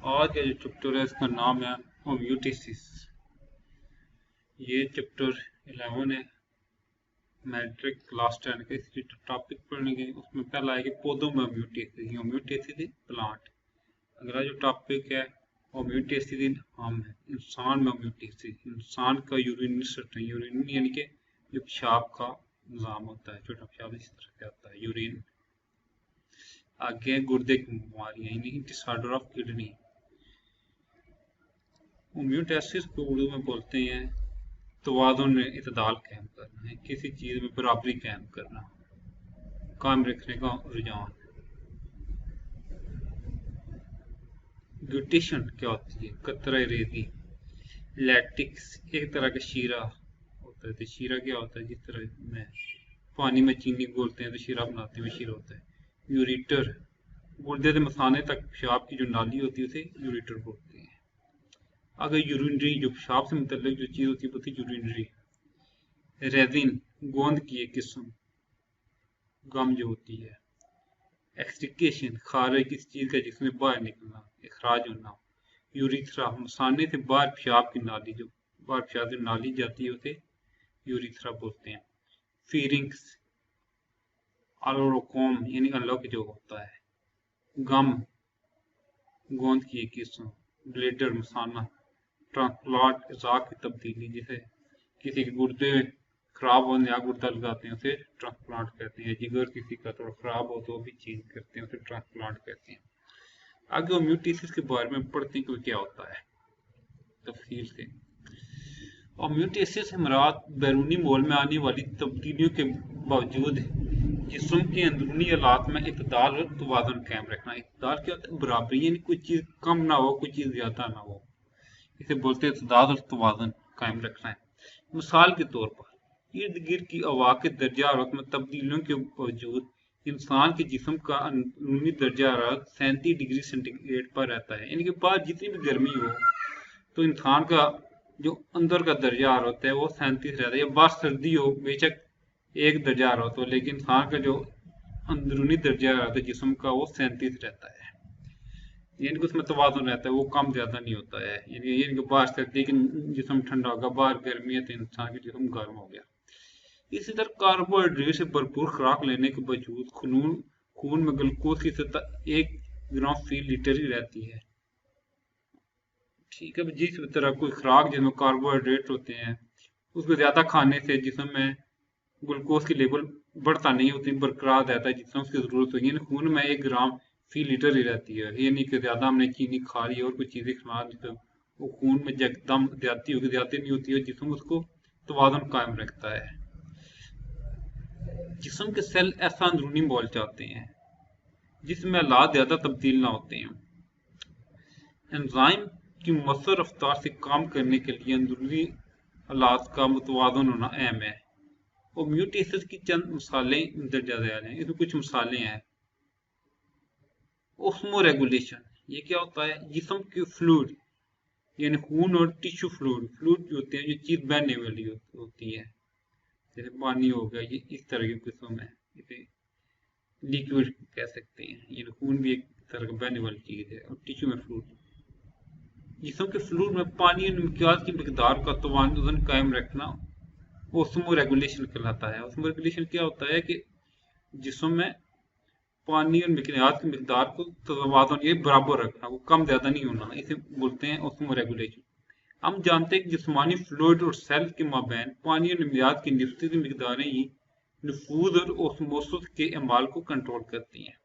आज का जो चैप्टर है इसका नाम है होम्योस्टेसिस। ये चैप्टर 11 है। मैट्रिक क्लास 10 के इसकी जो टॉपिक पढ़ने के उसमें पहला है कि पौधों में होम्योस्टेसिस। Homeostasis plant. अगला जो टॉपिक है होम्योस्टेसिस इन हम है इंसान में होम्योस्टेसिस। इंसान का यूरिन सिस्टम, यूरिन यानी कि जो पेशाब का निज़ाम होता है, छोटा पेशाब इस तरह से आता है यूरिन। आगे गुर्दे की बीमारियां यानी डिसऑर्डर ऑफ किडनी। होम्योस्टेसिस को उर्दू में बोलते हैं तवाज़ुन में इतदाल कायम करना है, किसी चीज़ में बराबरी कायम करना, कायम रखने का रुझान। ग्लूटेशन क्या होती है? कतरा रेती। लैक्टिक्स एक तरह का शीरा होता है। तो शीरा क्या होता है? जिस तरह में पानी में चीनी घोलते हैं तो शीरा बनाते हैं, शीरा होता है। यूरिटर गुर्दे से मसाने तक पेशाब की जो नाली होती है उसे यूरिटर बोलते हैं। अगर यूरिनरी जो पेशाब से मुतल्लिक जो चीज़ होती है वो होती है यूरिनरी। रेजिन गोंद की एक किस्म, गम जो होती है। एक्सट्रिकेशन खारिज किसी चीज़ का जिसमें बाहर निकलना, इखराज होना। यूरिथ्रा मसाने से बाहर पेशाब की नाली, जो बाहर पेशाब की नाली जाती है उसे यूरिथ्रा बोलते हैं। फीरिंग्स अलोरोकोम यानी अनलॉक जो होता है। गम गोंद की एक किस्म। ब्लेडर मसाना। ट्रांसप्लांट इजाक की तब्दीली, जैसे किसी के गुर्दे खराब हो नया गुर्दा लगाते हैं उसे ट्रांसप्लांट कहते हैं। जिगर किसी का थोड़ा खराब हो तो भी चेंज करते हैं उसे ट्रांसप्लांट कहते हैं। आगे होम्योस्टेसिस के बारे में पढ़ते हैं कि क्या होता है तफसील से। होम्योस्टेसिस से मुराद बैरूनी मोल में आने वाली तब्दीलियों के बावजूद जिस्म के अंदरूनी हालात में इतदाल और तवाज़ुन कायम रखना। इतदाल क्या होता है? बराबरी, यानी कोई चीज़ कम ना हो कोई चीज़ ज़्यादा ना हो, इसे बोलते हैं इतदाल और तवाज़ुन कायम रखना है। मिसाल के तौर पर इर्द गिर्द की हवा के दर्जा हरारत में तब्दीलियों के बावजूद इंसान के जिस्म का अंदरूनी दर्जा हरारत 37 डिग्री सेंटीग्रेड पर रहता है। यानी कि बाहर जितनी भी गर्मी हो तो इंसान का जो अंदर का दर्जा हरारत है वो 37 रहता है। या बाहर सर्दी हो बेशक एक दर्जा हरारत हो, लेकिन इंसान का जो अंदरूनी दर्जा हरारत है जिस्म का वो 37 रहता है। यानी कि उसमें तवाज़ुन रहता है, वो कम ज्यादा नहीं होता है। यानी कि बाहर सर्दी कि जिस्म ठंडा होगा, बाहर गर्मी है तो इंसान का जिस्म गर्म हो गया। इसी तरह कार्बोहाइड्रेट से भरपूर खुराक लेने के बावजूद खून में ग्लूकोज की सतह 1 ग्राम फी लीटर ही रहती है। ठीक है, जिस तरह कोई खुराक जिसमें कार्बोहाइड्रेट होते हैं उसको ज्यादा खाने से जिस्म में ग्लूकोज की लेवल बढ़ता नहीं, उतनी बरकरार रहता है जितना उसकी जरूरत होगी। यानी खून में 1 ग्राम फी लीटर ही रहती है। ये नहीं कि ज्यादा हमने चीनी खा ली और कुछ चीजें खा ली तो वो खून में एकदम ज्यादा होगी, ज्यादा नहीं होती है। जिस्म उसको तवाज़ुन कायम रखता है। जिस्म के सेल ऐसा अंदरूनी माहौल चाहते हैं जिसमें हालात ज्यादा तब्दील ना होते हैं। एंजाइम की मौसर रफ्तार से काम करने के लिए अंदरूनी हालात का मुतवाज़ुन होना अहम है। होम्योस्टेसिस की चंद मिसालें दर्जा ज़ैल हैं। इसमें कुछ मिसालें हैं। ओस्मो रेगुलेशन, ये क्या होता है? जिस्म के फ्लूइड यानी खून और टिश्यू फ्लूइड जो होते हैं, जो चीज बहने वाली होती है, जैसे पानी हो गया, ये इस तरह की किस्म है, इसे लिक्विड कह सकते हैं। ये खून भी एक तरह का बहने वाली चीज है। और टिश्यू में फ्लूइड, जिस्म के फ्लूइड में पानी और मिक्यास की मिकदार का तवाज़ुन कायम रखना ओस्मो रेगुलेशन कहलाता है। ओस्मो रेगुलेशन क्या होता है कि जिस्म में पानी और मिकदार की मिकदार को तवाज़ुन ये बराबर रखना, वो कम ज्यादा नहीं होना, इसे बोलते हैं ओस्मो रेगुलेशन। हम जानते हैं कि जिस्मानी फ्लूइड और सेल के माबैन पानी और नमियात की निश्चित मिकदारें ही नफूज और ओस्मोसिस के अमाल को कंट्रोल करती हैं,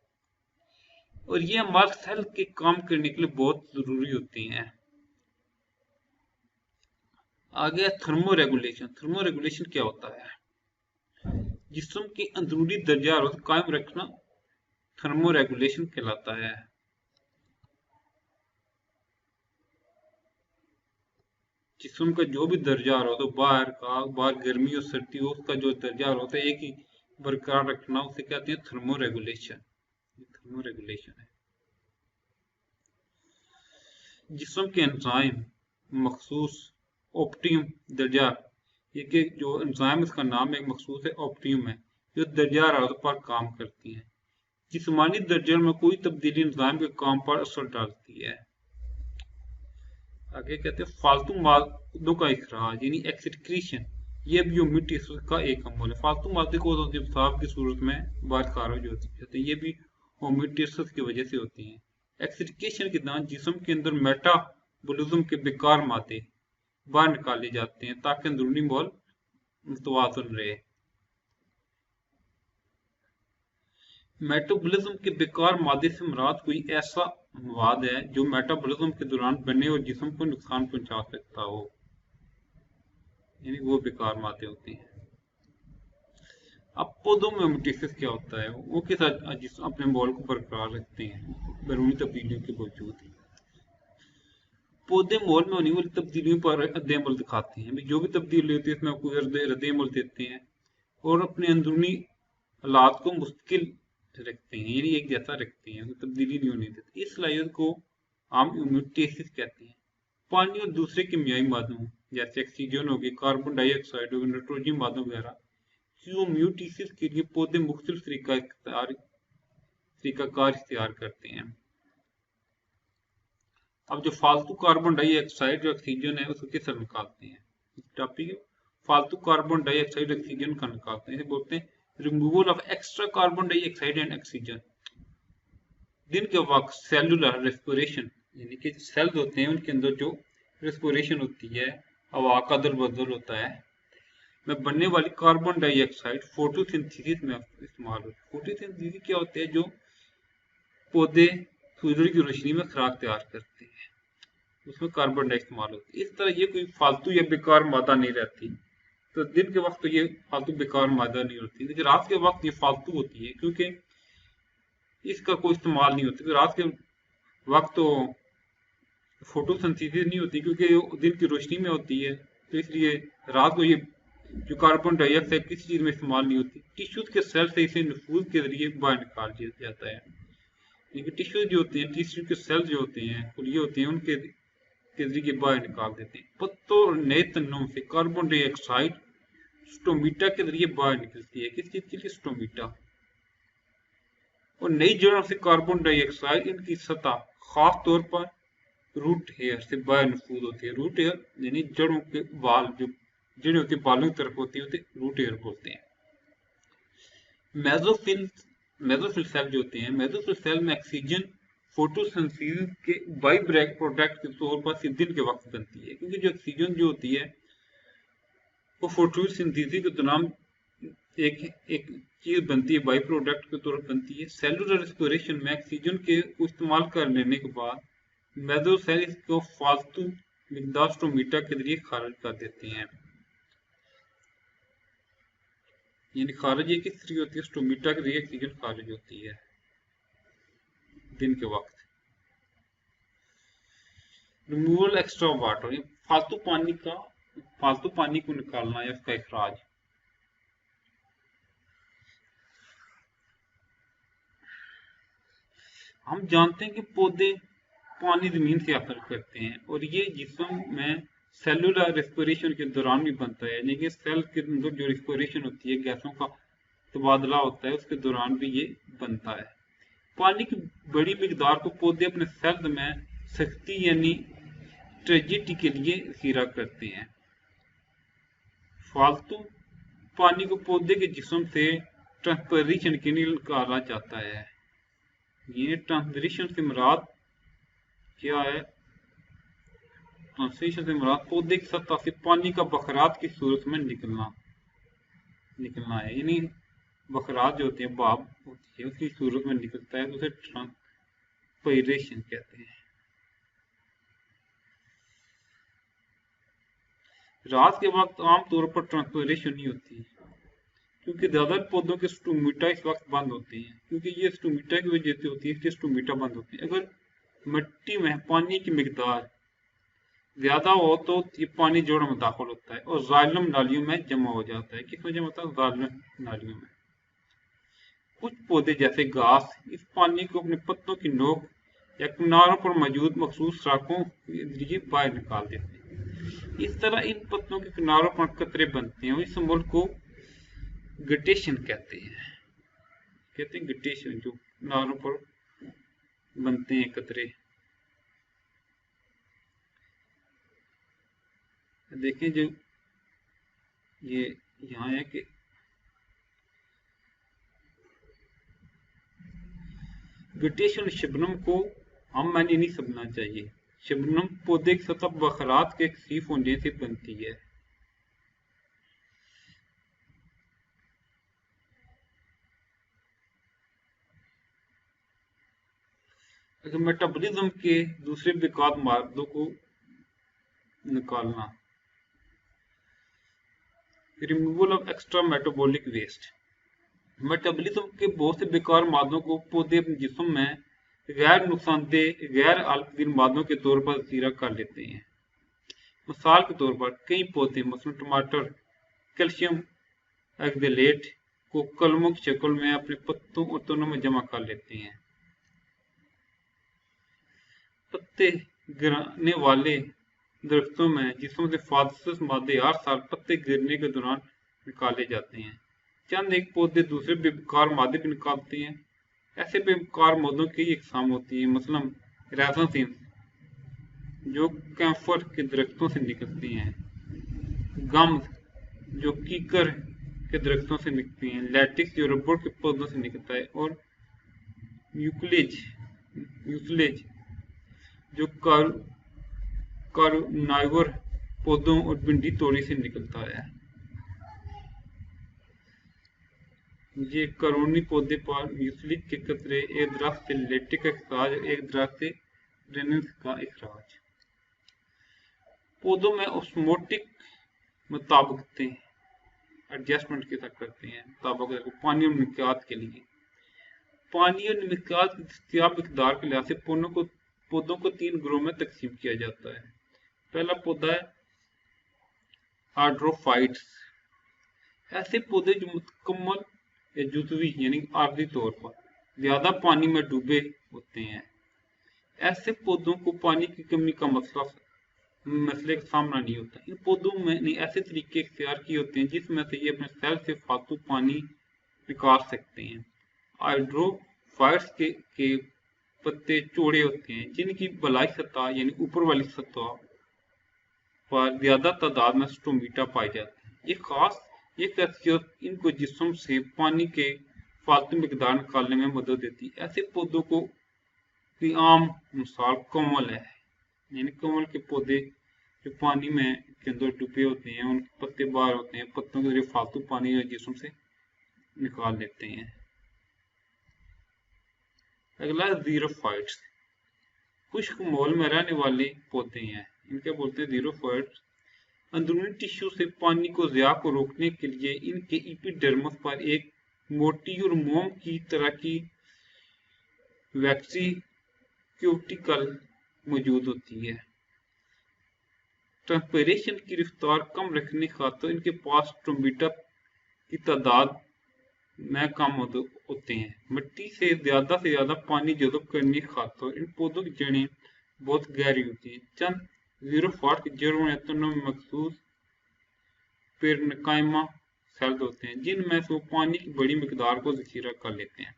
और ये अमाल सेल के काम करने के लिए बहुत जरूरी होते हैं। आगे थर्मो रेगुलेशन। थर्मो रेगुलेशन क्या होता है? जिस्म के अंदरूनी दर्जा हरारत कायम रखना थर्मो रेगुलेशन कहलाता है। जिस्म का जो भी दर्जा हरारत हो, बाहर गर्मी और सर्दी हो, उसका जो दर्जा हरारत है एक ही बरकरार रखना, उसे कहते हैं थर्मो रेगुलेशन। थर्मो रेगुलेशन है। जिस्म के एंजाइम मखसूस ऑप्टिमम दर्जा, ये कि जो एंजाइम इसका नाम एक मखसूस है, ऑप्टिमम है, जो दर्जा हरारत पर काम करती है। जिस्मानी दर्जे में कोई तब्दीली एंजाइम के काम पर असर डालती है। आगे कहते हैं फालतू मादों का इखराज यानी एक्सक्रीशन, ये भी होम्योस्टेसिस का एक अमल है। फालतू मादे को तो जब पेशाब की सूरत में बाहर खारिज होते हैं, ये भी होम्योस्टेसिस की वजह से होती हैं। एक्सक्रीशन के दौरान जिस्म के अंदर मेटाबॉलिज्म के बेकार मादे बाहर निकाले जाते हैं ताकि अंदरूनी माहौल मुतवाज़िन रहे। मेटाबॉलिज्म के बेकार मादे से मुराद कोई ऐसा मवाद है जो मेटाबॉलिज्म के दौरान बने और जिस्म को नुकसान पहुंचा सकता हो, यानी वो बेकार मादे होते हैं। अब पौधों में होम्योस्टेसिस क्या होता है? वो किस अपने माहौल को बरकरार रखते हैं बैरूनी तब्दीलियों के बावजूद। पौधे माहौल में होने वाली तब्दीलियों पर रद्द-ए-अमल दिखाते हैं। जो भी तब्दीली होती है इसमें आपको रद्द-ए-अमल देते हैं और अपने अंदरूनी हालात को मुस्तकिल रखते हैं, यानी एक जैसा रखते हैं, तब्दीली नहीं होने देते। इस सलाहियत को हम होम्योस्टेसिस कहते हैं। पानी और दूसरे कीमियाई मादों जैसे ऑक्सीजन हो गई, कार्बन डाइऑक्साइड हो गई, नाइट्रोजन मादों वगैरह की होम्योस्टेसिस के लिए पौधे मुख्तलिफ तरीकाकार इख्तियार करते हैं। अब जो फालतू कार्बन डाइऑक्साइड जो ऑक्सीजन है उसको किस तरह निकालते हैं? टॉपिक है फालतू कार्बन डाइऑक्साइड ऑक्सीजन का निकालते हैं, बोलते हैं removal of extra carbon dioxide and oxygen. दिन के वक्त सेलुलर रेस्पिरेशन यानी कि सेल्स होते हैं उनके अंदर जो रेस्पिरेशन होती है, हवा का अदल बदल होता है, में बनने वाली कार्बन डाइऑक्साइड फोटोसिंथेसिस में इस्तेमाल होती है। फोटोसिंथेसिस क्या होते हैं? जो पौधे सूरज की रोशनी में खुराक तैयार करते हैं, उसमें कार्बन डाइऑक्साइड इस्तेमाल होती है। इस तरह ये कोई फालतू या बेकार मादा नहीं रहती। तो दिन के वक्त तो ये फालतू बेकार मादा नहीं होती, लेकिन रात के वक्त ये फालतू होती है क्योंकि इसका कोई इस्तेमाल नहीं होता। रात के वक्त तो फोटोसिंथेसिस नहीं होती क्योंकि दिन की रोशनी में होती है, तो इसलिए रात को ये जो कार्बन डाइऑक्साइड किसी चीज में इस्तेमाल नहीं होती। टिश्यूज के सेल से इसे नफूज के जरिए बाहर निकाल दिया जाता है। लेकिन टिश्यू जो होते हैं, टिश्यू के सेल जो होते हैं, खुलिए होते हैं, उनके जरिए बाहर निकाल देते हैं। पत्तों और नए तनों से कार्बन डाइऑक्साइड स्टोमीटा के जरिए बाहर निकलती है। किस चीज के लिए? स्टोमीटा। और नई जड़ों से कार्बन डाइऑक्साइड इनकी सतह खास तौर पर रूट हेयर से बाहर नफूज होती है। रूट हेयर यानी जड़ों के बाल, जो जड़ें होती है बालों की तरफ होती है, उसे रूट हेयर बोलते हैं। मेसोफिल सेल जो होते हैं, मेसोफिल सेल में ऑक्सीजन फोटोसिंथेसिस के बाई प्रोडक्ट के तौर पर दिन के वक्त बनती है, क्योंकि जो ऑक्सीजन जो होती है वो फोटोसिंथेसिस के दौरान एक चीज बनती है, बाई प्रोडक्ट के तौर पर बनती है। सेलुलर रेस्पिरेशन में ऑक्सीजन के इस्तेमाल कर लेने के बाद मेसोफिल सेल को फालतू मिकदार स्टोमीटा के जरिए खारिज कर देते हैं। यानी खारिज ये किस तरीके होती है? स्टोमीटा के जरिए ऑक्सीजन खारिज होती है दिन के वक्त। रिमूवल एक्स्ट्रा वाटर, फालतू पानी को निकालना या उसका इखराज। हम जानते हैं कि पौधे पानी जमीन से हासिल करते हैं और ये जिस्म में सेलुलर रेस्पिरेशन के दौरान भी बनता है, यानी कि सेल के अंदर जो रेस्पिरेशन होती है, गैसों का तबादला होता है, उसके दौरान भी ये बनता है। पानी की बड़ी मिकदार को पौधे अपने सेल्स में सख्ती यानी ट्रेजिडी के लिए ज़ख़ीरा करते हैं। फालतू पानी को पौधे के जिस्म से ट्रांसपिरेशन के लिए निकाला जाता है। ये ट्रांसपिरेशन से मुराद क्या है? ट्रांसपिरेशन से मुराद पौधे की सतह से पानी का बखरात की सूरत में निकलना है, यानी बखरात जो होते हैं, भाप होती है, उसकी सूरत में निकलता है, तो उसे ट्रांसपिरेशन कहते हैं। रात के वक्त आमतौर पर ट्रांसपिरेशन नहीं होती क्योंकि ज्यादातर पौधों के स्टोमीटा इस वक्त बंद होते हैं, क्योंकि ये स्टोमीटा की वजह से होती है, इसलिए स्टोमीटा बंद होती है। अगर मिट्टी में पानी की मिकदार ज्यादा हो तो ये पानी जोड़ों में दाखिल होता है और जाइलम नालियों में जमा हो जाता है। किस में जमा होता है? जाइलम नालियों में। कुछ पौधे जैसे घास इस पानी को अपने पत्तों की नोक या किनारों पर मौजूद मखसूस शाखों के जरिए बाहर निकाल देते हैं। इस तरह इन पत्तों के किनारों पर कतरे बनते हैं और इस अमल को गटेशन कहते हैं गटेशन, जो किनारों पर बनते हैं कतरे। देखें जो ये यहाँ है कि ग्रेविटेशन शबनम को हम मायने नहीं समझना चाहिए। शबनम पौधे की सतह बखरात के कसीफ होने से बनती है। अगर मेटाबॉलिज्म के दूसरे बेकार मार्गों को निकालना, removal of extra metabolic waste. Metabolism के बहुत से बेकार मादों को पौधे अपने जिस्म में गैर नुकसानदेह गैर अल्पवीर मादों के तौर पर जखीरा कर लेते हैं। मिसाल के तौर पर कई पौधे मसलन टमाटर कैल्शियम ऑक्जेलेट को कलमों की शक्ल में अपने पत्तों और तनों में जमा कर लेते हैं। पत्ते गिरने वाले दरख्तों में जिसमें से फास्फोरस मादे हर साल पत्ते गिरने के दौरान निकाले जाते हैं। चंद एक पौधे दूसरे बेकार मादे भी निकालते हैं। ऐसे बेकार मादों की इकसाम होती है, मसलन रेजिन जो कैम्फर के दरख्तों से निकलती हैं, गम्स जो कीकर के दरख्तों से निकलती हैं, लैटिक्स जो रबर के पौधों से निकलता है, और यूसलेज जो कार्निवोर पौधों और भिंडी तोड़ी से निकलता है। ये करोनी पौधे पर म्यूसलिक के कतरे एक दरख्त से लेटिक का इखराज और एक दरख्त से रेनिस का इखराज। पौधों में ऑस्मोटिक मुताबिकतें एडजस्टमेंट के साथ करते हैं। मुताबिक पानी और मिक्यात के लिए पानी और मिक्यात की दस्तयाब मिकदार के लिहाज से पौधों को 3 ग्रोह में तकसीम किया जाता है। पहला पौधा है हाइड्रोफाइट्स। ऐसे पौधे जो मुकम्मल या जुज़वी यानी आर्जी तौर पर ज्यादा पानी में डूबे होते हैं। ऐसे पौधों को पानी की कमी का मसले का सामना नहीं होता। इन पौधों में ऐसे तरीके इख्तियार किए होते हैं जिसमें से ये अपने सेल से फालतू पानी निकाल सकते हैं। हाइड्रोफाइट्स के पत्ते चौड़े होते हैं जिनकी बलाई सतह यानी ऊपर वाली सतह पर ज्यादा तादाद में स्टोमेटा पाए जाते हैं। ये खासियत इनको जिस्म से पानी के फालतू मिकदार निकालने में मदद देती है। ऐसे पौधों की आम मिसाल कमल है, यानी कमल के पौधे जो पानी में के अंदर डूबे होते हैं, उनके पत्ते बाहर होते हैं, पत्तों के जरिए फालतू पानी जिस्म से निकाल लेते हैं। अगला ज़ीरोफाइट्स, खुश्क माहौल में रहने वाले पौधे हैं। इनके बोलते हैं ज़ीरोफाइट्स। अंदरूनी टिश्यू से पानी को ज़िया को रोकने के लिए इनके एपिडर्मिस पर एक मोटी और मोम की तरह की वैक्सी क्यूटिकल मौजूद होती है। ट्रांसपिरेशन की रफ्तार कम रखने खातिर इनके पास स्टोमेटा की तादाद में कम होते हैं। मिट्टी से ज्यादा पानी जज़ब करने खातिर इन पौधों की जड़ें बहुत गहरी होती हैं। चंद ज़ीरोफाइट की जड़ों या तनों में मखसूस पेरनकाइमा सेल होते हैं जिनमें से वो पानी की बड़ी मिकदार को ज़खीरा कर लेते हैं।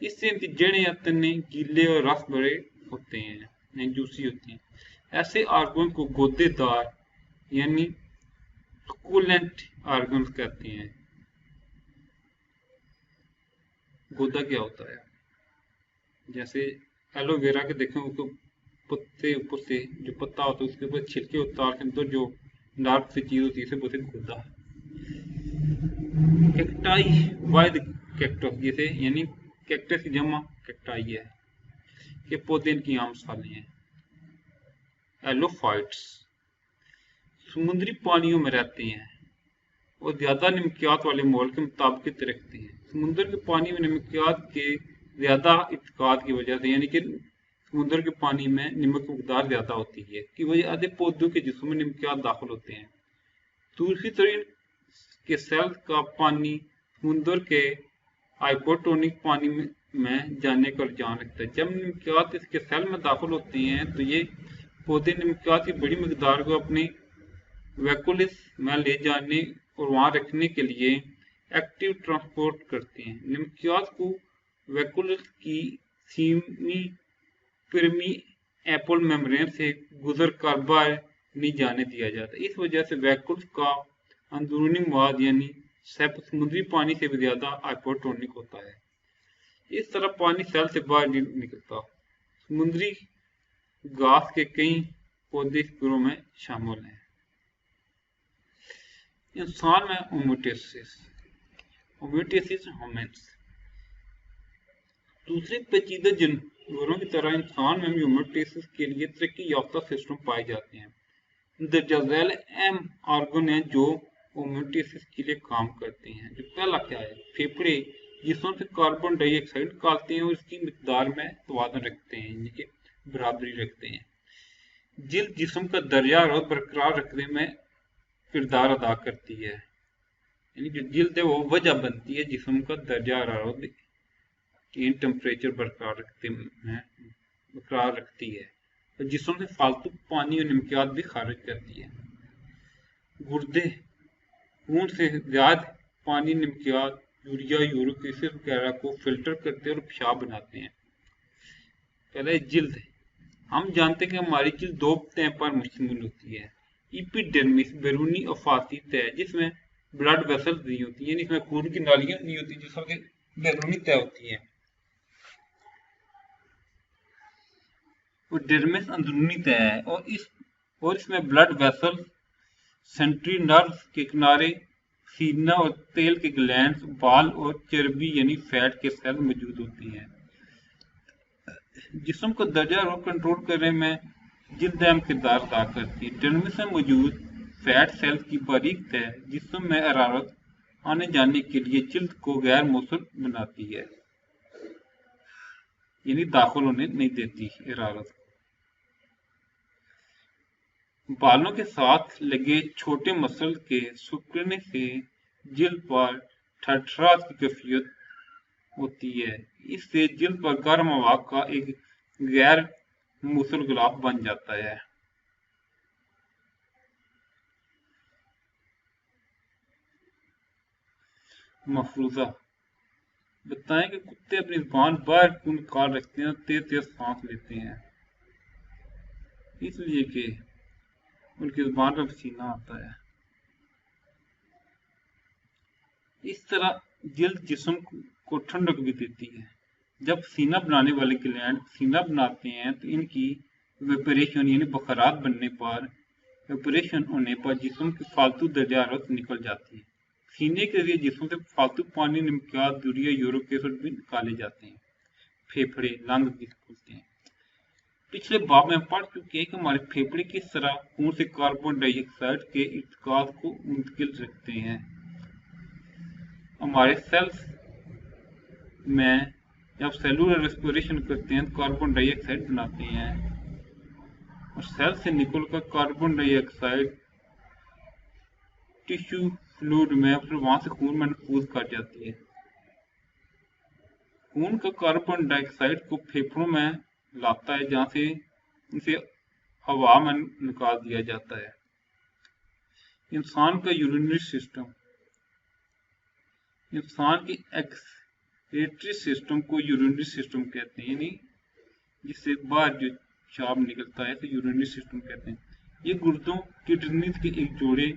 इससे इनकी जड़ें या तने गीले और रस भरे होते हैं, जूसी होती हैं। ऐसे आर्गन को गोदेदार यानी सुकुलेंट आर्गन कहते हैं। गोदा क्या होता है? जैसे एलोवेरा के देखें उसको पत्ते ऊपर से जो पत्ता होता है उसके ऊपर छिलके उतार के अंदर जो डार्क सी चीज होती है बोलते हैं गोदा। कैक्टाई वाइड कैक्टस जैसे यानी कैक्टस की जमा कैक्टाई है, ये पौधे इनकी आम मिसालें हैं। एलोफाइट्स समुद्री पानियों में रहते हैं और ज्यादा नमकियात वाले माहौल के मुताबिक रखते हैं। समुद्र के पानी में नमकियात के ज्यादा इत्काद की वजह से यानी कि समुद्र के पानी में नमक की मकदार ज्यादा होती है कि वजह आधे पौधों के जिस्म में नमकियात दाखिल होते हैं। दूसरी तरह के सेल का पानी समुद्र के हाइपोटोनिक पानी में जाने का रुझान रखता है। जब नमकियात इसके सेल में दाखिल होते हैं तो ये पौधे नमकियात की बड़ी मकदार को अपने वैकुलिस में ले जाने और वहां रखने के लिए एक्टिव ट्रांसपोर्ट करते हैं। नमकियात को वैकुलिस की सीमी परमी एपोल मेम्ब्रेन से गुजर कर बाहर नहीं जाने दिया जाता। इस वजह से वैक्यूल्स का अंदरूनी मवाद यानी समुद्री पानी से भी ज्यादा हाइपोटोनिक होता है। इस तरह पानी सेल से बाहर नहीं निकलता। समुद्री घास के कई पौधे इस ग्रोह में शामिल हैं। इंसान में होमोटेसिस होमेंस दूसरे पेचीदा जानवरों की तरह इंसान में भी होमोटेसिस के लिए तरक्की याफ्ता सिस्टम पाए जाते हैं। दर्जा झैल अहम ऑर्गन हैं जो होमोटेसिस के लिए काम करते हैं। जो पहला क्या है, फेफड़े जिसमें से कार्बन डाइऑक्साइड निकालते हैं और इसकी मिकदार में तवाज़ुन रखते हैं, यानी कि बराबरी रखते हैं। जिल्द जिस्म का दर्जा हरारत बरकरार रखने में किरदार अदा करती है, यानी जो जिल्द है वो वजह बनती है जिस्म का दर्जा हरारत टेम्परेचर बरकरार रखती है और जिस्म से फालतू पानी और नमकियात भी खारिज करती है। गुर्दे खून से ज्यादा पानी, नमकियात, यूरिया, यूरिक एसिड वगैरह को फिल्टर करते हैं और पेशाब बनाते हैं। पहले जिल्द, हम जानते हैं कि हमारी जिल्द दो तह पर मुश्तमिल होती है। एपिडर्मिस बैरूनी अफाती तह जिसमें ब्लड वेसल्स नहीं होती है, इसमें खून की नालियां नहीं होती, जिसमें बैरूनी तह होती है। और डर्मिस अंदरूनी तह है और इसमें ब्लड वेसल्स, सेंट्री नर्व्स के किनारे, सीना और तेल के ग्लैंड्स, बाल और चर्बी यानी फैट के सेल मौजूद होती हैं। जिस्म को दर्जा और कंट्रोल करने में जिल्द अहम किरदार अदा करती है। डर्मिस में मौजूद फैट सेल्स की बारीक तह जिस्म में हरारत आने जाने के लिए जिल्द को गैर मौसर बनाती है, यानी दाखिल होने नहीं देती हरारत। बालों के साथ लगे छोटे मसल के सिकुड़ने से जिल्द पर ठठराहट की कैफियत होती है। इससे जिल्द पर गर्म हवा का एक गैर मुसल गिलाफ बन जाता है। मफरूजा बताएं कि कुत्ते अपनी जुबान बाहर क्यों निकाल रखते हैं और तेज तेज सांस लेते हैं। इसलिए कि उनकी जुबान पर पसीना आता है। इस तरह जिल्द जिस्म को ठंडक भी देती है। जब पसीना बनाने वाले ग्लैंड पसीना बनाते हैं तो इनकी वेपरेशन यानी बखरात बनने पर वेपरेशन होने पर जिस्म की फालतू दर्जा हरारत निकल जाती है। पसीने के जरिए जिस्म से फालतू पानी, नमकियात, यूरिया, यूरिक एसिड भी निकाले जाते हैं। फेफड़े, लंग्स भी खुलते हैं। पिछले बाब में पढ़ चुके हैं कि हमारे फेफड़े किस तरह खून से कार्बन डाइऑक्साइड के इर्तिकाज को मुंतकिल रखते हैं। हमारे सेल्स में जब सेलुलर रेस्पिरेशन करते हैं तो कार्बन डाइऑक्साइड बनाते हैं और सेल से निकलकर कार्बन डाइऑक्साइड टिश्यू फ्लूइड में फिर वहां से खून में नफूज कर जाती है। खून का कार्बन डाइऑक्साइड को फेफड़ों में लाता है जहां से इसे हवा में निकाल दिया जाता है। इंसान का यूरिनरी सिस्टम, इंसान की एक्सक्रीटरी सिस्टम को यूरिनरी सिस्टम कहते हैं, यानी जिससे बाहर जो पेशाब निकलता है तो यूरिनरी सिस्टम कहते हैं। ये गुर्दों, किडनी के एक जोड़े,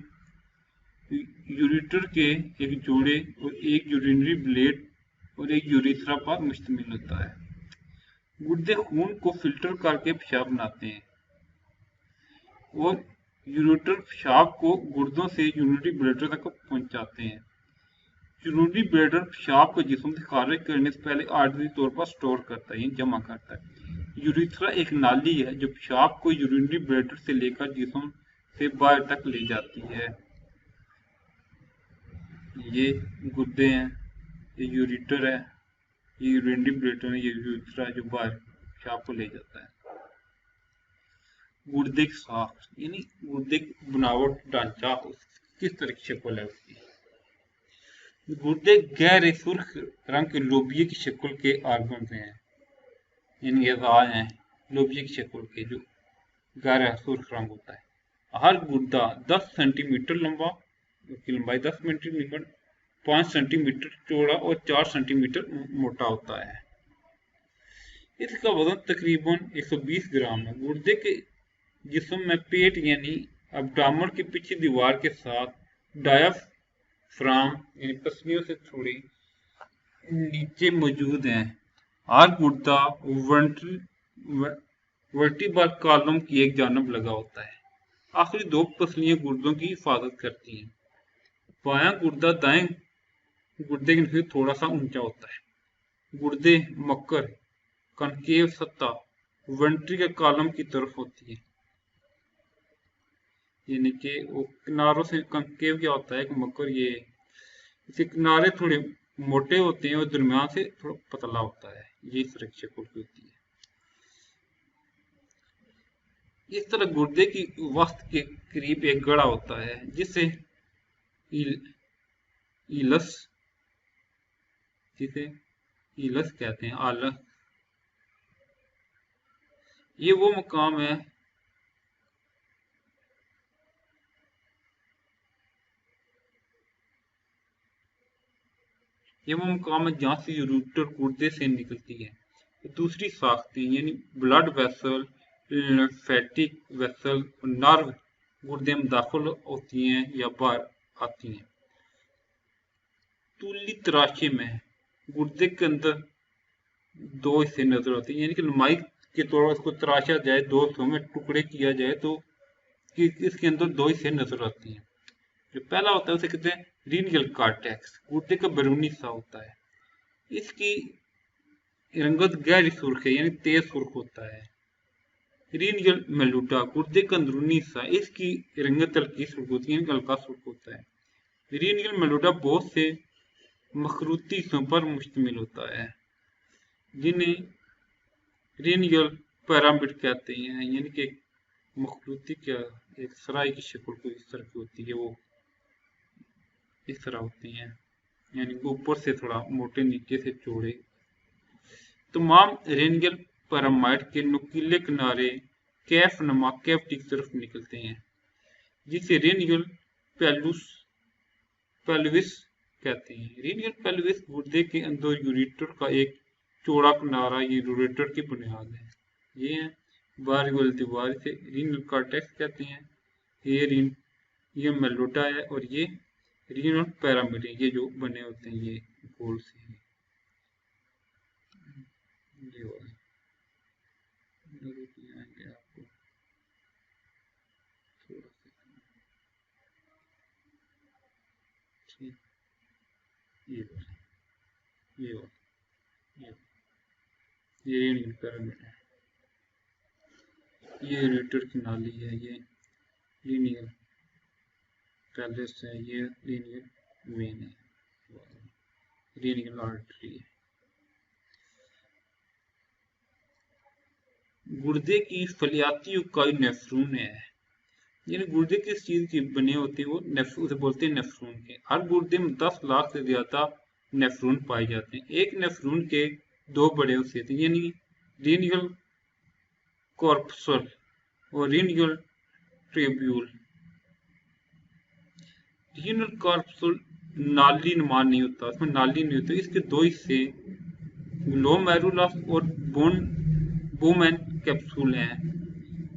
यूरेटर के एक जोड़े और एक यूरिनरी ब्लेड और एक यूरेथ्रा पर मुश्तमिल होता है। गुर्दे खून को फिल्टर करके पेशाब बनाते हैं और यूरेटर पेशाब को गुर्दों से यूरिनरी ब्लैडर तक पहुंचाते हैं। यूरिनरी ब्लैडर पेशाब को जिस्म से खारिज करने से पहले आर्टरी तौर पर स्टोर करता है, जमा करता है। यूरेथ्रा एक नाली है जो पेशाब को यूरिनरी ब्लैडर से लेकर जिस्म से बाहर तक ले जाती है। ये गुर्दे हैं, ये यूरेटर है, ये यूरिनरी ब्लैडर है, ये यूरेथ्रा जो बाहर पेशाब को ले जाता है। गुर्दे की साख यानी गुर्दे की बनावट, ढांचा किस तरह की शक्ल है उसकी। गुर्दे गहरे सुर्ख रंग के लोबिये की शक्ल के ऑर्गन हैं, यानी अज़ा हैं लोबिये की शक्ल के, जो गहरा सुर्ख रंग होता है। हर गुर्दा 10 सेंटीमीटर लंबा, उसकी लंबाई 10 सेंटीमीटर, 5 सेंटीमीटर चौड़ा और 4 सेंटीमीटर मोटा होता है। इसका वजन तकरीबन 120 ग्राम है। गुर्दे के जिस्म में पेट यानी अब्डामन की पिछली दीवार के साथ डायाफ्राम यानी पसलियों से थोड़ी नीचे मौजूद हैं। हर गुर्दा वर्टिब्रल कॉलम की एक जानब लगा होता है। आखिरी दो पसलियां गुर्दों की हिफाजत करती हैं। बायां गुर्दा दाएं गुर्दे के नज़दीक थोड़ा सा ऊंचा होता है। गुर्दे मकर कनकेव सतह वेंट्रिकल कॉलम की तरफ होती है, यानी कि वो किनारों से कनकेव क्या होता है कि मकर ये इसके किनारे थोड़े मोटे होते हैं और दरमियान से थोड़ा पतला होता है। ये इस तरह की शक्ल की होती है। इस तरह गुर्दे की वस्त के करीब एक गड़ा होता है जिसे इलस कहते हैं। आलस ये वो मकाम है जहाँ से यूरेटर गुर्दे से निकलती है। दूसरी साख्तें यानी ब्लड वेसल, लिम्फेटिक वेसल और नर्व गुर्दे में दाखिल होती हैं या बाहर आती हैं। तूली तराशे में गुर्दे के अंदर दो हिस्से नजर आते हैं, यानी कि लंबाई के तौर पर इसको तराशा जाए, दो हिस्सों में टुकड़े किया जाए तो इसके अंदर दो हिस्से नजर आते हैं। जो पहला होता है उसे कहते हैं रीनियल कॉर्टेक्स, गुर्दे का बैरूनी हिस्सा होता है। इसकी रंगत गहरी सुर्ख है, यानी तेज सुर्ख होता है। रीनियल मेलुडा गुर्दे का अंदरूनी हिस्सा, इसकी रंगत हल्की सुर्ख होती है, हल्का सुर्ख होता है। रीनियल मेलुडा बहुत से मखरूती हिस्सों पर मुश्तमिल होता है जिन्हें रीनियल पिरामिड कहते हैं, यानी कि मखरूती क्या एक सराय की शक्ल को इस तरह की होती है, वो इस तरह होती हैं, यानी ऊपर से थोड़ा मोटे नीचे से चौड़े। तमाम रेनियल पिरामिड के नुकीले किनारे कैफ नुमा कैविटी की तरफ निकलते हैं जिसे रेनियल पेल्विस कहते हैं। रेनियल पेल्विस गुर्दे के अंदर यूरेटर का एक चौड़ा किनारा ये यूरेटर की बुनियाद है। ये है बाहरी वाली दीवार से रीनल कॉर्टेक्स कहते हैं। ये मेलोडा है और ये रीनल पिरामिड है, ये जो बने होते हैं ये गोल से हैं। ये वाला आपको थोड़ा सा ठीक, ये रीनल पिरामिड है। ये यूरेटर की नाली है, ये लीनियर पैलेस है, ये लीनियर वेन है, लीनियर आर्टरी है। गुर्दे की फलियाती इकाई नेफ्रून है, यानी गुर्दे किस चीज की बने होते हैं वो उसे बोलते हैं नेफ्रून के। हर गुर्दे में 10 लाख से ज्यादा नेफ्रून पाए जाते हैं। एक नेफ्रून के दो बड़े हिस्से होते हैं, यानी रीनियल कॉर्पसल और रीनियल ट्यूब्यूल। रीनियल कॉर्पसल नाली नुमा नहीं होता, इसमें नाली नहीं होती। इसके दो हिस्से ग्लोमेरुलस और बोमेन कैप्सूल हैं।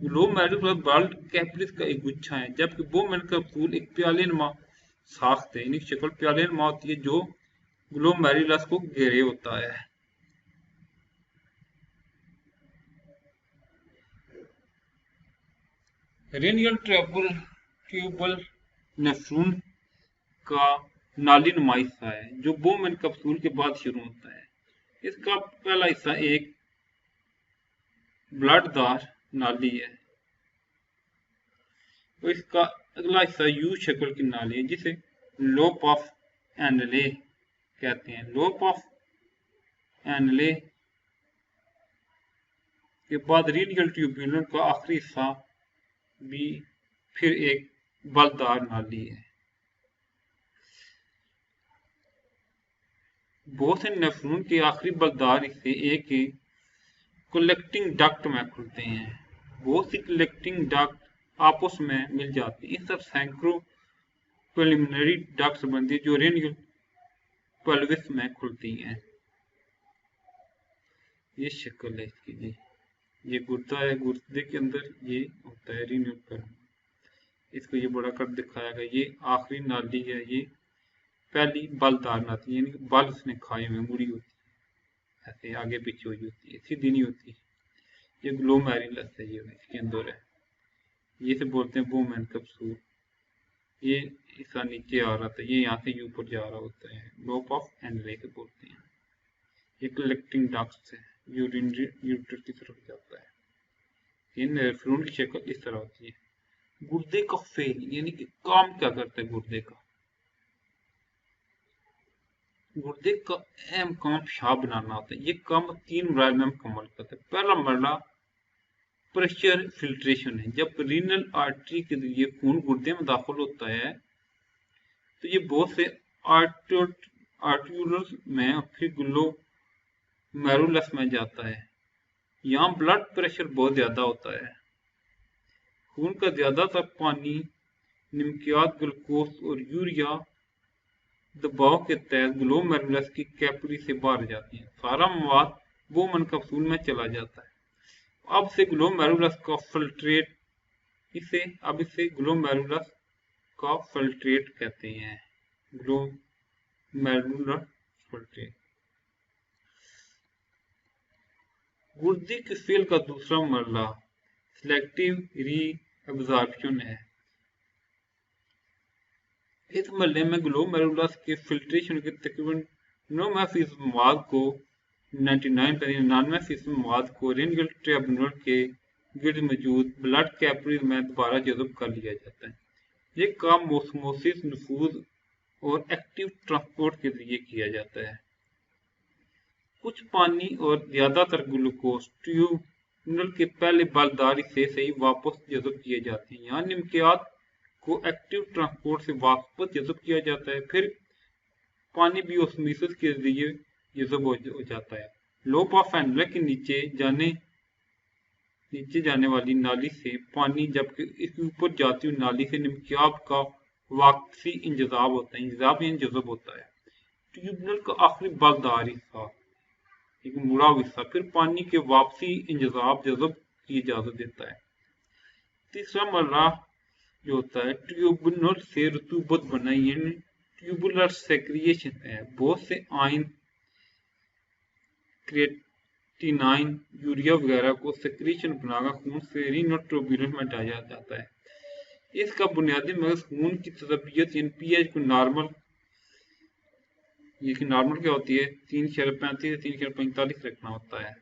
ग्लोमेरुलस बल्ब कैपिलस का एक गुच्छा है, जबकि बोमेन कैप्सूल एक प्याले नुमा साख्त है, यानी शक्ल प्याले नुमा होती है जो ग्लोमेरुलस को घेरे होता है। रेनियल ट्यूबल नेफ्रून का नाली नुमा हिस्सा है जो बोमेन कैप्सूल के बाद शुरू होता है। इसका पहला हिस्सा एक ब्लडदार नाली है और इसका अगला हिस्सा यू शक्ल की नाली है जिसे लोप ऑफ एनले कहते हैं। लोप ऑफ एनले के बाद रीनियल ट्यूब्यूलर का आखिरी हिस्सा भी फिर एक बलदार नाली है। बहुत से नेफ्रून के आखिरी बलदार हिस्से एक ही कलेक्टिंग डक्ट में खुलते हैं। बहुत सी कलेक्टिंग डक्ट आपस में मिल जाती हैं। इस तरह सैकड़ों प्रिलिमिनरी डक्ट्स बनती है जो रेनियल पेल्विस में खुलती हैं। ये शक्ल है इसकी जी, ये गुर्दा है, गुर्दे के अंदर ये होता है रीनल। इसको ये बड़ा कर दिखाया गया। ये आखिरी नाली है, ये पहली बलदार नाली, यानी कि बल उसने खाए हुए मुड़ी होती है, ऐसे आगे पीछे हुई होती है, सीधी नहीं होती। ये ग्लोमेरुलस है, ये इसके अंदर है। ये से बोलते हैं बोमेन कैप्सूल। ये इसका नीचे आ रहा था, ये यहाँ से ऊपर जा रहा होता है, लोप ऑफ एनले से बोलते हैं। ये कलेक्टिंग डक्ट्स है, यूरिटर की तरफ जाता है। ये नेफ्रॉन की शक्ल इस तरह होती है। गुर्दे का फेल यानी कि काम क्या करता है गुर्दे का? गुर्दे का अहम काम पेशाब बनाना होता है। ये काम 3 मराहल में मुकम्मल करता है। पहला मरला प्रेशर फिल्ट्रेशन है। जब रीनल आर्टरी के जरिए खून गुर्दे में दाखिल होता है तो ये बहुत से आर्ट्यूलस में और फिर ग्लोमेरुलस में जाता है। यहाँ ब्लड प्रेशर बहुत ज्यादा होता है। खून का ज्यादातर पानी, निम्कियात, ग्लूकोज और यूरिया दबाव के तहत ग्लोमेरुलस की कैपिलरी से बाहर जाती है। सारा मवाद बोमन कैप्सूल में चला जाता है। अब से ग्लोमेरुलस का फिल्ट्रेट इसे ग्लोमेरुलस का फिल्ट्रेट कहते हैं। Glomerular filtrate. गुर्दे के फेल का दूसरा मरला सिलेक्टिव रीअब्जॉर्प्शन है। इस मरले में ग्लोमेरुलस के फिल्ट्रेशन के तकरीबन 99% मवाद को 99% मवाद को रेनियल ट्रिब्यूनल के गिर्द मौजूद ब्लड कैपिलरी में दोबारा जज़ब कर लिया जाता है। ये काम ऑस्मोसिस, नफूज और एक्टिव ट्रांसपोर्ट के जरिए किया जाता है। कुछ पानी और ज्यादातर ग्लूकोज ट्यूब्यूल के पहले बलदार हिस्से से ही वापस जज़ब किए जाते हैं। यहाँ निम्कियात को एक्टिव ट्रांसपोर्ट से वापस जज़ब किया जाता है। फिर पानी भी ऑस्मोसिस के जरिए जज़ब हो जाता है। लोप ऑफ एनले के नीचे जाने वाली नाली से पानी जबकि इसके ऊपर जाती हुई नाली से निम्कियात का वापसी इंजज़ाब होता है। इंजज़ाब यानी जज़ब होता है। ट्यूब्यूल का आखिरी बलदार हिस्सा, एक मुड़ा हिस्सा, फिर पानी के वापसी इंजज़ाब जज़ब की इजाजत देता है। तीसरा मरला जो होता है ट्यूब्यूल से रतूबत बनाई यानी ट्यूबुलर सेक्रिएशन है। बहुत से आयन, क्रिएटिनाइन, यूरिया वगैरह को सेक्रीशन बनाकर खून से रीनल ट्यूब्यूल में डाला जाता है। इसका बुनियादी मकसद खून की तजब्बियत यानी पीएच को नॉर्मल, ये कि नॉर्मल क्या होती है 3.35 से 3.45 रखना होता है।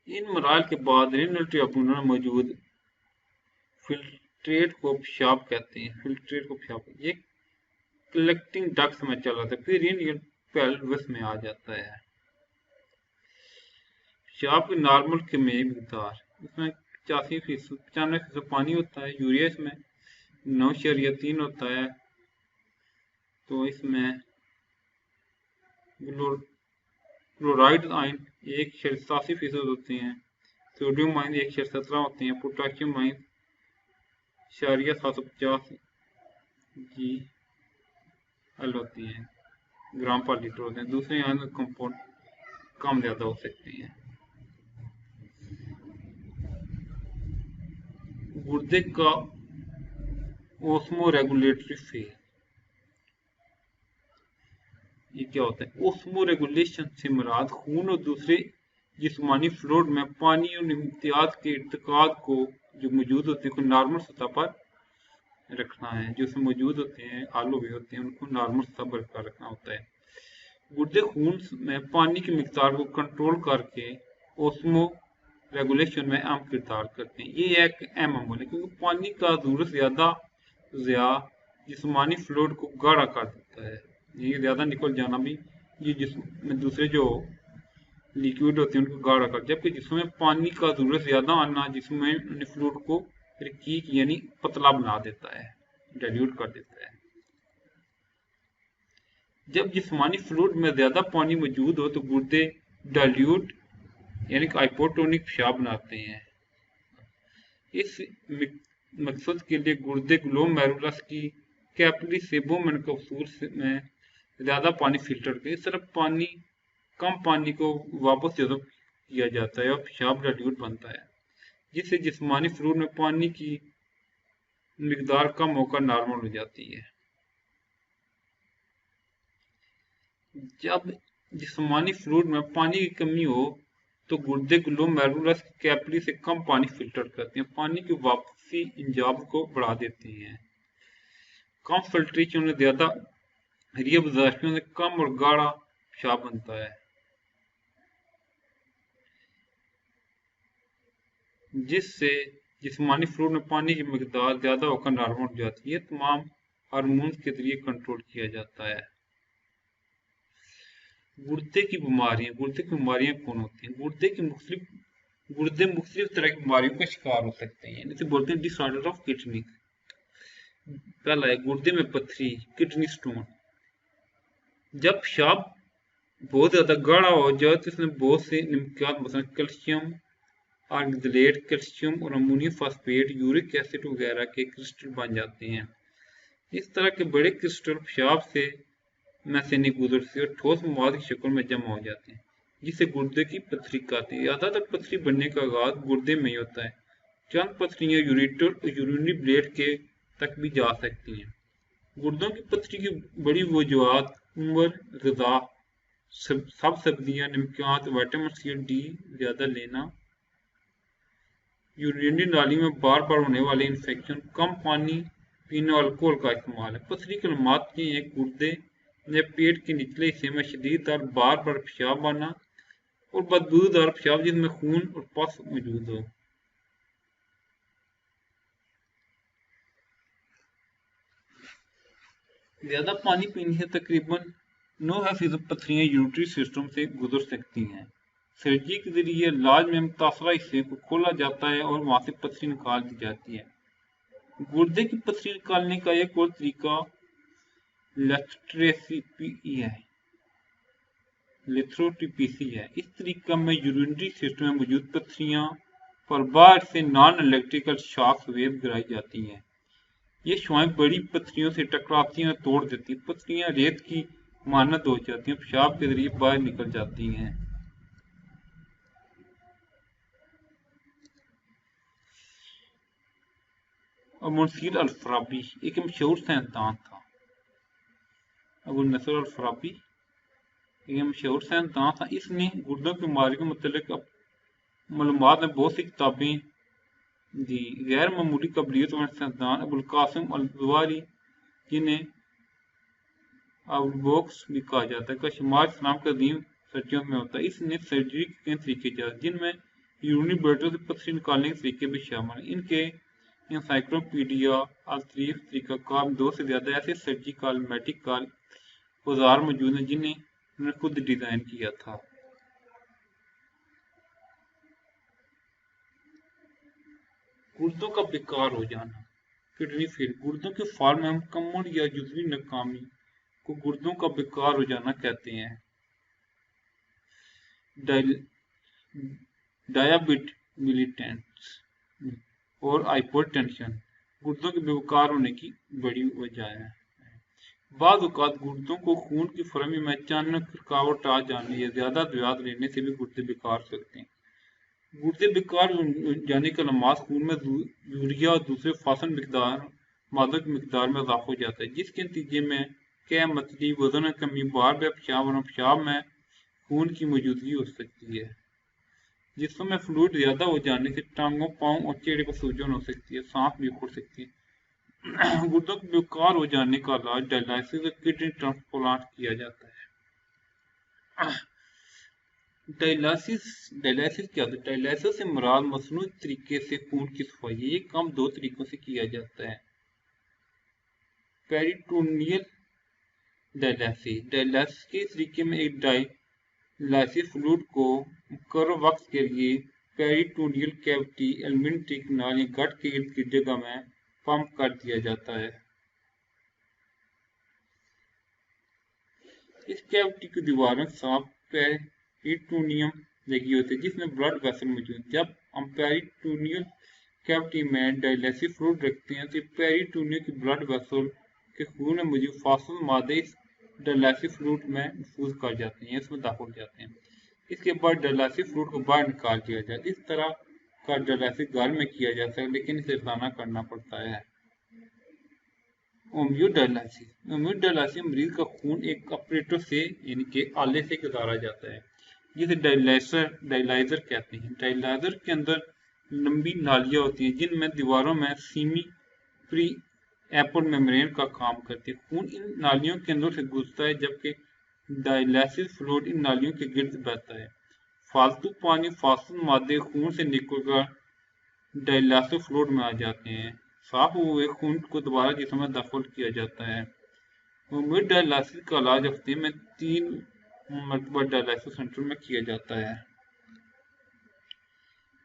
इन मराहल के बाद रीनल ट्यूब्यूल में मौजूद फिल्ट्रेट को पेशाब कहते हैं। फिल्ट्रेट को पेशाब, ये कलेक्टिंग डक्ट्स में चला था, फिर रीनल पेल्विस में आ जाता है। पेशाब की नॉर्मल केमियाई मिकदार, इसमें 95% पानी होता है। यूरिया इसमें 9.3 होता है। तो इसमें क्लोराइड आयन 1.87% होते हैं। सोडियम आयन 1.17 होते हैं। पोटाशियम आयन 750 GL होती हैं, ग्राम पर लीटर होते हैं। दूसरे आयन कंपाउंड कम ज्यादा हो सकते हैं। गुर्दे का ओस्मो रेगुलेटरी फेल, ये क्या होता है? ओस्मो रेगुलेशन से मुराद खून और दूसरे जिस्मानी फ्लूइड में पानी और इम्तियाज के इर्तिकाद को जो मौजूद होते हैं को नॉर्मल सतह पर रखना है। जो उसमें मौजूद होते हैं, आलू भी होते हैं, उनको नॉर्मल सतह पर रखना होता है। गुर्दे खून में पानी की मिकदार को कंट्रोल करके ओस्मो रेगुलेशन में अहम किरदार करते हैं। ये एक अहम अमल है क्योंकि पानी का जरूरत ज़्यादा जिस्मानी फ्लूइड को गाढ़ा कर देता है। ये ज़्यादा निकल जाना भी ये जिसमें दूसरे जो लिक्विड होते हैं उनको गाढ़ा कर, जबकि जिसमें पानी का जरूरत ज़्यादा आना जिसमें फ्लूइड को रकीक यानी पतला बना देता है, डाइल्यूट कर देता है। जब जिस्मानी फ्लूइड में ज़्यादा पानी मौजूद हो तो गुर्दे डाइल्यूट यानी कि हाइपोटोनिक पेशाब बनाते हैं। इस मकसद के लिए गुर्दे ग्लोमेरुलस की कैपिलरी से बोमेन कैप्सूल में ज़्यादा पानी फिल्टर करते हैं। इस तरह कम पानी को वापस जज़ब किया जाता है और पेशाब डाइल्यूट बनता है, जिससे जिस्मानी फ्लूइड में पानी की मिकदार कम होकर नॉर्मल हो जाती है। जब जिस्मानी फ्लूइड में पानी की कमी हो तो गुर्दे ग्लोमेरुलस कैपिलरी से कम पानी फिल्टर करते हैं, पानी की वापसी इंजाम को बढ़ा देते हैं। कम फिल्ट्रेशन में ज्यादा रीअब्जॉर्प्शन से कम और गाढ़ा पेशाब बनता है, जिससे जिस्मानी फ्लूइड में पानी की मिकदार ज्यादा होकर नॉर्मल हो जाती है। तमाम हार्मोन्स के जरिए कंट्रोल किया जाता है। गुर्दे की बीमारियां कौन होती हैं? गुर्दे मुख्तलिफ तरह की बीमारियों का शिकार हो सकते हैं, जैसे बोलते हैं डिसऑर्डर ऑफ किडनी। पहला है गुर्दे में पथरी, किडनी स्टोन। जब पेशाब बहुत ज्यादा गाढ़ा हो जाए तो इसमें बहुत से निम्नलिखित मसलन कैल्शियम ऑक्सलेट, कैल्शियम और अमोनियम फॉस्फेट, यूरिक एसिड वगैरह के क्रिस्टल बन जाते हैं। इस तरह के बड़े क्रिस्टल पेशाब से में से नहीं गुजरते और ठोस मवाद की शक्ल में जमा हो जाते हैं, जिससे गुर्दे की पथरी कहते हैं। ज्यादातर पथरी बनने का आगाज गुर्दे में ही होता है। चंद पथरियां यूरेटर और यूरिनरी ब्लेड के तक भी जा सकती हैं। गुर्दों की पथरी की बड़ी वजूहात उम्र, ग़िज़ा, सब सब्जियां, नमकियात, विटामिन सी और डी ज्यादा लेना, यूरिनरी नाली में बार बार होने वाले इन्फेक्शन, कम पानी पीने और अल्कोहल का इस्तेमाल है। पथरी की अलामत ये है गुर्दे या पेट के निचले हिस्से में शदीद बार बार पेशाब आना और बदबूदार पेशाब जिसमें खून और पस मौजूद हो। ज्यादा पानी पीने से तकरीबन 9% पथरियां यूरिनरी सिस्टम से गुजर सकती हैं। सर्जरी के जरिए इलाज में मुतासरा हिस्से को खोला जाता है और वहां से पथरी निकाल दी जाती है। गुर्दे की पथरी निकालने का एक और तरीका लिथोट्रिप्सी है। इस तरीका में यूरिनरी सिस्टम में मौजूद पथरियां पर बाहर से नॉन इलेक्ट्रिकल शॉक वेव गिराई जाती हैं। ये शुआएं बड़ी पथरियों से टकराती हैं और तोड़ देती हैं। पथरियां रेत की मानद हो जाती हैं, पेशाब के जरिए बाहर निकल जाती हैं। अबू नसीर अल-फराबी एक मशहूर साइंसदान था। अबू नसीर अल-फराबी एक मशहूर साइंसदान था। इसने गुर्दों की बीमारी के मुतल्लिक मालूमात में बहुत सी किताबें दी। गैर मामूली काबिलियत वाले साइंसदान अबुल कासिम अल-ज़वारी, जिन्हें अबुल-बॉक्स भी कहा जाता है, का शुमार इस्लाम के कदीम सर्जरियों में होता है। इसने सर्जरी के कई तरीके जाने, जिनमें यूरिनरी ब्लैडर से पथरी निकालने के तरीके भी शामिल हैं। इनके इंसाइक्लोपीडिया अल-तरीफ तरीक़ाकार में 2 से ज्यादा ऐसे सर्जिकल मेडिकल औजार मौजूद हैं जिन्हें उन्होंने खुद डिजाइन किया था। गुर्दों का बेकार हो जाना, किडनी फेल। गुर्दों के फॉर्म में मुकम्मल या जुज़वी नाकामी को गुर्दों का बेकार हो जाना कहते हैं। डायबिट मिलिटेंट्स और हाइपरटेंशन गुर्दों के बेकार होने की बड़ी वजह है। बाद औक़ात गुर्दों को खून की फरहमी में अचानक रुकावट आ जाने या ज्यादा दवात लेने से भी गुर्दे बेकार हो सकते हैं। गुर्दे बेकार जाने के अलामत खून में यूरिया और दूसरे फासन मादों की मिकदार में इजाफा हो जाता है, जिसके नतीजे में कै मतली, वजन में कमी, बार बार पेशाब और पेशाब में खून की मौजूदगी हो सकती है। जिस्म में फ्लूइड ज्यादा हो जाने से टांगों, पाँव और चेहरे पर सूजन हो सकती है, सांस भी फूल सकती है। गुर्दों के बेकार हो जाने का इलाज डायलिसिस और किडनी ट्रांसप्लांट किया जाता है। डायलिसिस क्या होता है? डायलिसिस से मुराद मसनूई तरीके से खून की सफाई है। ये काम 2 तरीकों से किया जाता है। Peritoneal dialysis. डायलिसिस के तरीके में एक डायलिसिस फ्लूइड को मुकर्रर वक्त के लिए पेरिटोनियल कैविटी, एलिमेंट्री कैनाल या गट के इर्द गिर्द जगह में पंप कर दिया जाता है। इस कैविटी की दीवारों के साथ पेरिटोनियम लगी होती है, जिसमें ब्लड वेसल मौजूद है। जब हम पेरिटोनियल कैविटी में डायलिसिस फ्लूइड रखते हैं तो पेरिटोनियम की ब्लड वेसल के खून में मौजूद फास्फोरस मादे इस डायलिसिस फ्लूइड में महफूज कर जाते हैं, इसमें दाखिल हो जाते हैं। इसके बाद डायलिसिस फ्लूइड को बाहर निकाल दिया जाए। इस तरह का डायलिसिस घर में किया जाता है, लेकिन इसे रोजाना करना पड़ता है। होम्योडायलिसिस मरीज का खून एक ऑपरेटर से यानी कि आले से गुजारा जाता है, जिसे डायलाइजर कहते हैं। डायलाइजर के अंदर लंबी नालियां होती हैं जिनमें दीवारों में सीमी प्री एपोड मेम्ब्रेन का काम करती है। खून इन नालियों के अंदर से गुजरता है, जबकि डायलिसिस फ्लूइड इन नालियों के गिर्द बहता है। फालतू पानी फास्फोरस मादे खून से निकलकर डायलिसिस फ्लूइड में आ जाते हैं। साफ हुए खून को दोबारा जिस्म में दाखिल किया जाता है। होम्योड डायलिसिस का इलाज हफ्ते में 3 मरतबा डायलिसिस सेंटर में किया जाता है।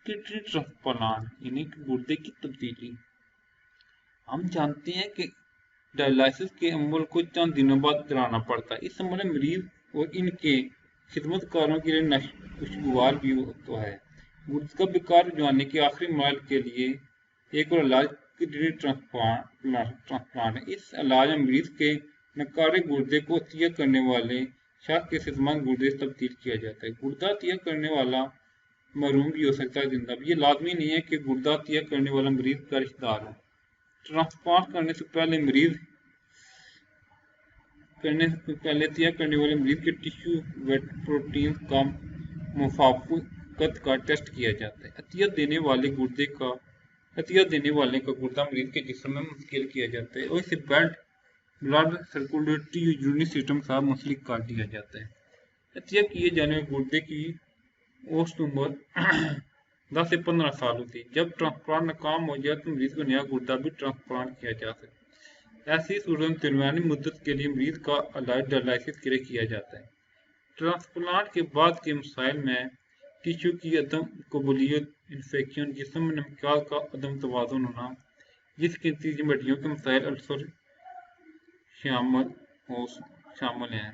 किडनी ट्रांसप्लांट यानी कि गुर्दे की तब्दीली। हम जानते हैं कि डायलिसिस के अमल को चंद दिनों बाद कराना पड़ता है। इस अमल में मरीज और इनके खिदमतकारों के लिए खुशगवार भी होता है। गुर्दे का विकार जुआने के आखिरी माइल के लिए एक और इलाज किडनी ट्रांसप्लांट है। इस इलाज में मरीज के नकारे गुर्दे को अतिया करने वाले शख्स के सेहतमंद गुर्दे से तब्दील किया जाता है। गुर्दा अतिया करने वाला मरूम भी हो सकता है, जिंदा भी। ये लाजमी नहीं है कि गुर्दा अतिया करने वाला मरीज का रिश्तेदार हो। ट्रांसप्लांट करने से पहले अतिया करने वाले मरीज के टिश्यू वेट प्रोटीन का मुफावकत का टेस्ट किया जाता है। अतिया देने वाले का गुर्दा मरीज के जिस्म में मुंतकिल किया जाता है और इसे ब्लड सर्कुलेटरी यूरिनरी सिस्टम के साथ मुंसलिक कर दिया जाता है। अतिया किए जाने वाले गुर्दे की औसत उम्र 10 से 15 साल होती है। जब ट्रांसप्लांट नाकाम हो जाए तो मरीज को नया गुर्दा भी ट्रांसप्लांट किया जा सकता है। ऐसी सूरत में दरमियानी मुद्दत के लिए मरीज का इलाज डायलिसिस के लिए किया जाता है। ट्रांसप्लांट के बाद के मसाइल में टिश्यू की अदम कबूलियत, इन्फेक्शन, जिस्म में नमकियात का अदम तवाज़ुन होना, जिसके नतीजे में हड्डियों के मसाइल, अल्सर शामिल हैं।